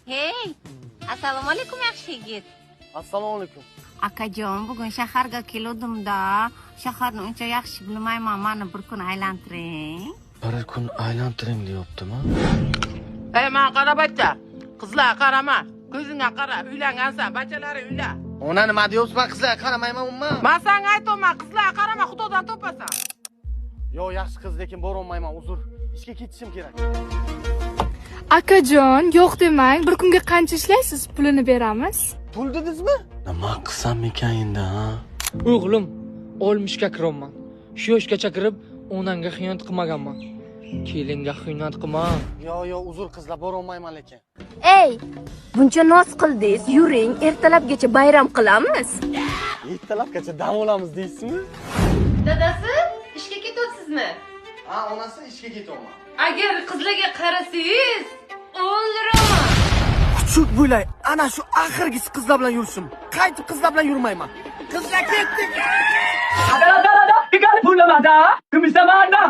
Hey, assalomu alaykum yaxshi yigit. Assalomu alaykum. Akajon, bugun shaharga keldim-da. Shaharni uncha yaxshi bilmayman, meni bir kun aylantiring. Bir kun aylantiring deyaptimi? Ey men qarabacha. Qizlar qarama. Ko'zingga qara, uylangansan, bachalari uyla. Ona nima deyapsiz? Qizlar qaramayman umuman. Men senga aytaman, qizlar qarama, xudodan topasan. Yo, yaxshi qiz, lekin bora olmayman, uzr. Ishga ketishim kerak. Akajon, yo'q demang. Bir kunga qancha ishlaysiz? Pulini beramiz. Pul dedingizmi? Nima qilsam ekan endi, ha? O'g'lim, olmishga kiraman. Shu yoshgacha kirib, onangga xiyonat qilmaganman. Kelinga xiyonat qilma. Yo, uzr qizlar, bora olmayman lekin. Ey, buncha noz qildingiz, yuring, ertalabgacha bayram qilamiz. Ertalabgacha dam olamiz deysizmi? Dadasi, ishga ketyapsizmi? Ha, onasi ishga ketyapman. Agar qizlarga qarasangiz, o'ldiraman. Kuchuk bo'lay, ana shu oxirgisi qizlar bilan yurishim. Qaytib qizlar bilan yurmayman. Qizlar ketdik. Ada, pullamada. Kimsa mana.